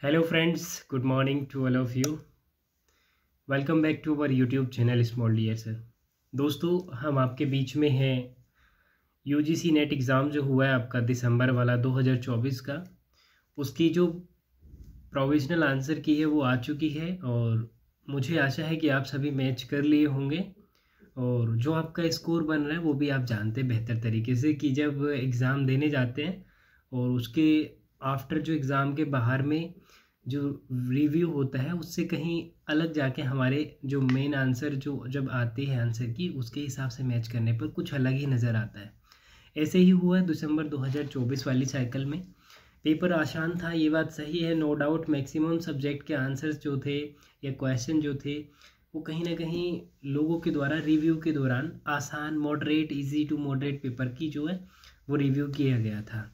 Hello friends, good morning to all of you. Welcome back to our YouTube channel Small Dear Sir. दोस्तों हम आपके बीच में हैं। UGC net exam जो हुआ है आपका दिसंबर वाला 2024 का, उसकी जो प्रोविजनल आंसर की है वो आ चुकी है और मुझे आशा है कि आप सभी मैच कर लिए होंगे और जो आपका स्कोर बन रहा है वो भी आप जानते हैं बेहतर तरीके से कि जब एग्ज़ाम देने जाते हैं और उसके आफ्टर जो एग्ज़ाम के बाहर में जो रिव्यू होता है उससे कहीं अलग जाके हमारे जो मेन आंसर जो जब आती है आंसर की उसके हिसाब से मैच करने पर कुछ अलग ही नज़र आता है। ऐसे ही हुआ दिसंबर 2024 वाली साइकिल में। पेपर आसान था, ये बात सही है, नो डाउट। मैक्सिमम सब्जेक्ट के आंसर्स जो थे या क्वेश्चन जो थे वो कहीं ना कहीं लोगों के द्वारा रिव्यू के दौरान आसान, moderate, easy to moderate paper की जो है वो रिव्यू किया गया था।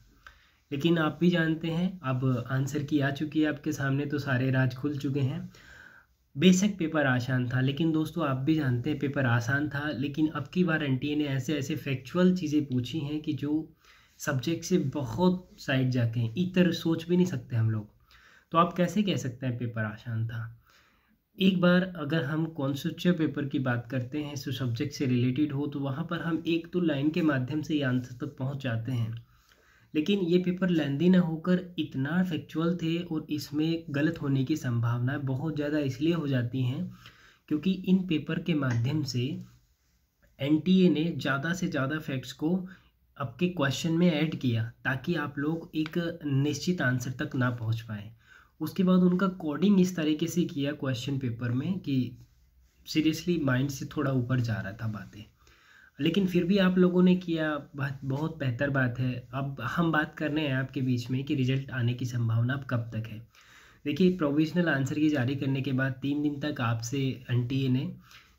लेकिन आप भी जानते हैं अब आंसर की आ चुकी है आपके सामने, तो सारे राज खुल चुके हैं। बेशक पेपर आसान था, लेकिन दोस्तों आप भी जानते हैं पेपर आसान था, लेकिन अब की बार एनटीए ने ऐसे ऐसे फैक्चुअल चीज़ें पूछी हैं कि जो सब्जेक्ट से बहुत साइड जाके हैं, इतर सोच भी नहीं सकते हम लोग। तो आप कैसे कह सकते हैं पेपर आसान था? एक बार अगर हम कॉन्सेप्चुअल पेपर की बात करते हैं जो सब्जेक्ट से रिलेटेड हो, तो वहाँ पर हम एक तो लाइन के माध्यम से ये आंसर तक पहुँच जाते हैं। लेकिन ये पेपर लेंदी ना होकर इतना फैक्चुअल थे और इसमें गलत होने की संभावनाएं बहुत ज़्यादा इसलिए हो जाती हैं क्योंकि इन पेपर के माध्यम से एनटीए ने ज़्यादा से ज़्यादा फैक्ट्स को आपके क्वेश्चन में ऐड किया ताकि आप लोग एक निश्चित आंसर तक ना पहुंच पाए। उसके बाद उनका कोडिंग इस तरीके से किया क्वेश्चन पेपर में कि सीरियसली माइंड से थोड़ा ऊपर जा रहा था बातें। लेकिन फिर भी आप लोगों ने किया, बहुत बेहतर बात है। अब हम बात करने हैं आपके बीच में कि रिजल्ट आने की संभावना अब कब तक है। देखिए, प्रोविजनल आंसर की जारी करने के बाद 3 दिन तक आपसे एनटीए ने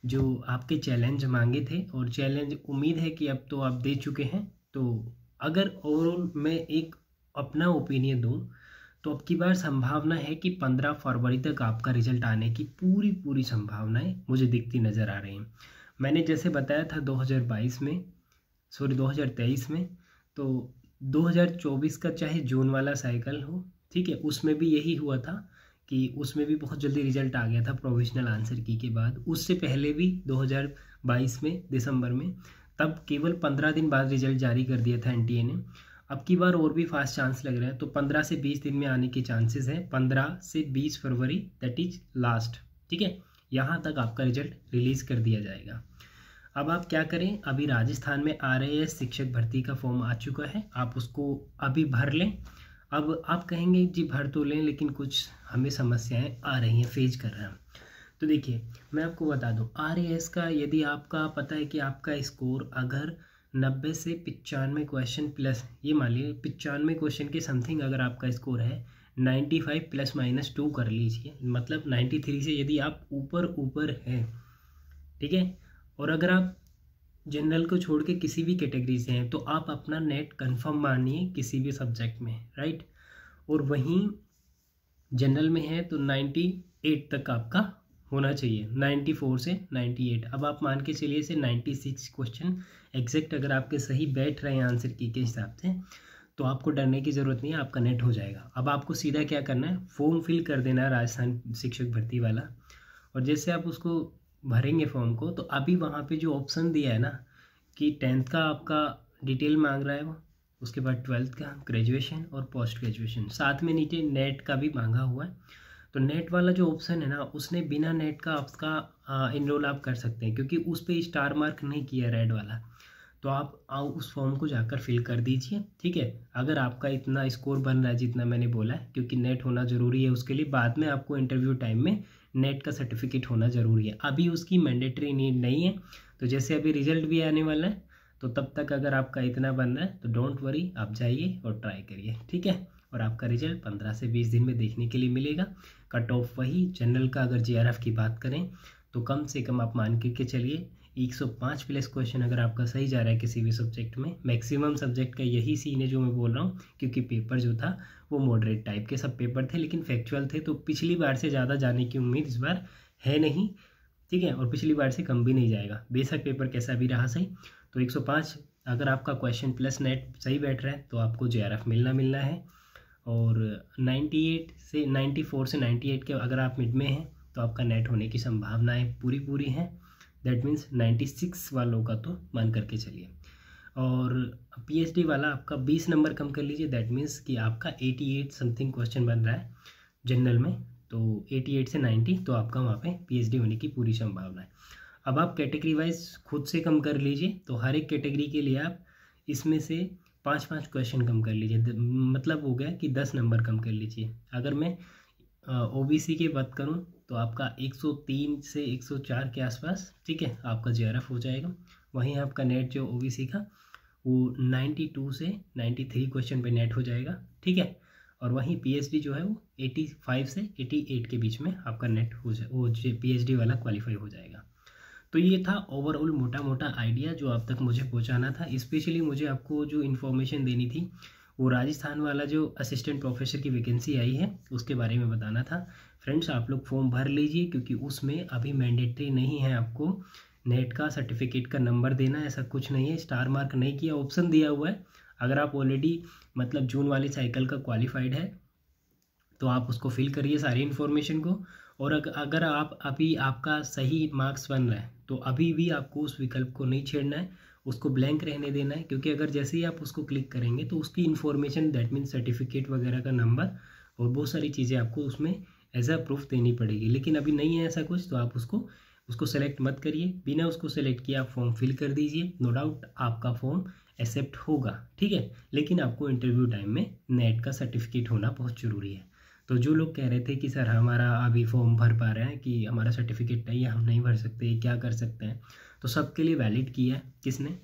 जो आपके चैलेंज मांगे थे, और चैलेंज उम्मीद है कि अब तो आप दे चुके हैं। तो अगर ओवरऑल मैं एक अपना ओपिनियन दूं तो अब की बार संभावना है कि 15 फरवरी तक आपका रिजल्ट आने की पूरी संभावनाएं मुझे दिखती नज़र आ रही हैं। मैंने जैसे बताया था 2023 में, तो 2024 का चाहे जून वाला साइकिल हो, ठीक है, उसमें भी यही हुआ था कि उसमें भी बहुत जल्दी रिजल्ट आ गया था प्रोविजनल आंसर की के बाद। उससे पहले भी 2022 में दिसंबर में, तब केवल 15 दिन बाद रिजल्ट जारी कर दिया था एनटीए ने। अब की बार और भी फास्ट चांस लग रहे हैं, तो 15 से 20 दिन में आने के चांसेस हैं। 15 से 20 फरवरी, दैट इज लास्ट, ठीक है, यहाँ तक आपका रिजल्ट रिलीज़ कर दिया जाएगा। अब आप क्या करें, अभी राजस्थान में आरएएस शिक्षक भर्ती का फॉर्म आ चुका है, आप उसको अभी भर लें। अब आप कहेंगे जी भर तो लें, लेकिन कुछ हमें समस्याएं आ रही हैं, फेस कर रहे हैं। तो देखिए, मैं आपको बता दूं, आरएएस का यदि आपका पता है कि आपका स्कोर अगर 90 से 95 क्वेश्चन प्लस, ये मान लीजिए 95 क्वेश्चन के समथिंग अगर आपका स्कोर है, 95 ±2 कर लीजिए, मतलब 93 से यदि आप ऊपर हैं, ठीक है, और अगर आप जनरल को छोड़ के किसी भी कैटेगरी से हैं, तो आप अपना नेट कंफर्म मानिए किसी भी सब्जेक्ट में, राइट। और वहीं जनरल में है तो 98 तक आपका होना चाहिए, 94 से 98। अब आप मान के चलिए से 96 क्वेश्चन एग्जैक्ट अगर आपके सही बैठ रहे हैं आंसर की के हिसाब से, तो आपको डरने की ज़रूरत नहीं है, आपका नेट हो जाएगा। अब आपको सीधा क्या करना है, फॉर्म फिल कर देना है राजस्थान शिक्षक भर्ती वाला, और जैसे आप उसको भरेंगे फॉर्म को, तो अभी वहाँ पे जो ऑप्शन दिया है ना कि 10th का आपका डिटेल मांग रहा है वो, उसके बाद 12th का, ग्रेजुएशन और पोस्ट ग्रेजुएशन, साथ में नीचे नेट का भी मांगा हुआ है। तो नेट वाला जो ऑप्शन है ना, उसने बिना नेट का आपका इनरोल आप कर सकते हैं, क्योंकि उस पर स्टार मार्क नहीं किया रेड वाला। तो आप उस फॉर्म को जाकर फिल कर दीजिए, ठीक है, अगर आपका इतना स्कोर बन रहा है जितना मैंने बोला है, क्योंकि नेट होना ज़रूरी है उसके लिए। बाद में आपको इंटरव्यू टाइम में नेट का सर्टिफिकेट होना ज़रूरी है, अभी उसकी मैंडेटरी नीड नहीं है। तो जैसे अभी रिजल्ट भी आने वाला है, तो तब तक अगर आपका इतना बन रहा है तो डोंट वरी, आप जाइए और ट्राई करिए, ठीक है। और आपका रिजल्ट 15 से 20 दिन में देखने के लिए मिलेगा। कट ऑफ वही जनरल का अगर जेआरएफ की बात करें तो कम से कम आप मान के चलिए 105 प्लस क्वेश्चन अगर आपका सही जा रहा है किसी भी सब्जेक्ट में। मैक्सिमम सब्जेक्ट का यही सीन है जो मैं बोल रहा हूँ, क्योंकि पेपर जो था वो मॉडरेट टाइप के सब पेपर थे, लेकिन फैक्चुअल थे, तो पिछली बार से ज़्यादा जाने की उम्मीद इस बार है नहीं, ठीक है, और पिछली बार से कम भी नहीं जाएगा, बेशक पेपर कैसा भी रहा सही। तो 105 अगर आपका क्वेश्चन प्लस नेट सही बैठ रहा है तो आपको जेआरएफ मिलना है। और 94 से 98 के अगर आप मिड में हैं तो आपका नेट होने की संभावनाएं पूरी हैं। दैट मीन्स 96 वालों का तो मान करके चलिए। और पीएचडी वाला आपका 20 नंबर कम कर लीजिए। दैट मीन्स कि आपका 88 समथिंग क्वेश्चन बन रहा है जनरल में, तो 88 से 90 तो आपका वहाँ पे पीएचडी होने की पूरी संभावना है। अब आप कैटेगरी वाइज खुद से कम कर लीजिए, तो हर एक कैटेगरी के लिए आप इसमें से 5-5 क्वेश्चन कम कर लीजिए, मतलब हो गया कि 10 नंबर कम कर लीजिए। अगर मैं ओबीसी की बात करूं तो आपका 103 से 104 के आसपास, ठीक है, आपका जेआरएफ हो जाएगा। वहीं आपका नेट जो ओबीसी का वो 92 से 93 क्वेश्चन पे नेट हो जाएगा, ठीक है। और वहीं पीएचडी जो है वो 85 से 88 के बीच में आपका नेट हो जाए, वो पीएचडी वाला क्वालिफाई हो जाएगा। तो ये था ओवरऑल मोटा मोटा आइडिया जो आप तक मुझे पहुंचाना था। स्पेशली मुझे आपको जो इन्फॉर्मेशन देनी थी वो राजस्थान वाला जो असिस्टेंट प्रोफेसर की वैकेंसी आई है उसके बारे में बताना था। फ्रेंड्स, आप लोग फॉर्म भर लीजिए, क्योंकि उसमें अभी मैंडेटरी नहीं है आपको नेट का सर्टिफिकेट का नंबर देना, ऐसा कुछ नहीं है। स्टार मार्क नहीं किया, ऑप्शन दिया हुआ है। अगर आप ऑलरेडी मतलब जून वाले साइकिल का क्वालिफाइड है तो आप उसको फिल करिए सारी इन्फॉर्मेशन को। और अगर आप अभी आपका सही मार्क्स बन रहा है तो अभी भी आपको उस विकल्प को नहीं छेड़ना है, उसको ब्लैंक रहने देना है। क्योंकि अगर जैसे ही आप उसको क्लिक करेंगे तो उसकी इन्फॉर्मेशन, दैट मीन्स सर्टिफिकेट वगैरह का नंबर और बहुत सारी चीज़ें आपको उसमें एज अ प्रूफ देनी पड़ेगी। लेकिन अभी नहीं है ऐसा कुछ, तो आप उसको सेलेक्ट मत करिए। बिना उसको सेलेक्ट किए आप फॉर्म फिल कर दीजिए। नो डाउट आपका फॉर्म एक्सेप्ट होगा, ठीक है। लेकिन आपको इंटरव्यू टाइम में नेट का सर्टिफिकेट होना बहुत ज़रूरी है। तो जो लोग कह रहे थे कि सर हमारा अभी फॉर्म भर पा रहे हैं कि हमारा सर्टिफिकेट नहीं है, हम नहीं भर सकते, क्या कर सकते हैं, तो सबके लिए वैलिड किया है किसने,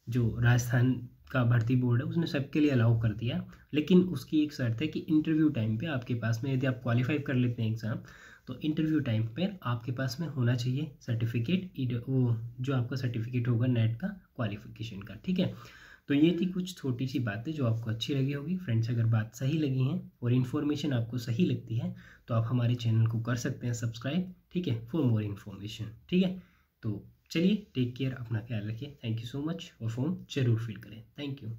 जो राजस्थान का भर्ती बोर्ड है उसने सबके लिए अलाउ कर दिया। लेकिन उसकी एक शर्त है कि इंटरव्यू टाइम पे आपके पास में, यदि आप क्वालिफाई कर लेते हैं एग्ज़ाम, तो इंटरव्यू टाइम पर आपके पास में होना चाहिए सर्टिफिकेट, वो जो आपका सर्टिफिकेट होगा नेट का क्वालिफिकेशन का, ठीक है। तो ये थी कुछ छोटी सी बातें जो आपको अच्छी लगी होगी। फ्रेंड्स, अगर बात सही लगी है और इन्फॉर्मेशन आपको सही लगती है तो आप हमारे चैनल को कर सकते हैं सब्सक्राइब, ठीक है, फॉर मोर इन्फॉर्मेशन, ठीक है। तो चलिए, टेक केयर, अपना ख्याल रखिए। थैंक यू सो मच, और फॉर्म जरूर फिल करें। Thank you.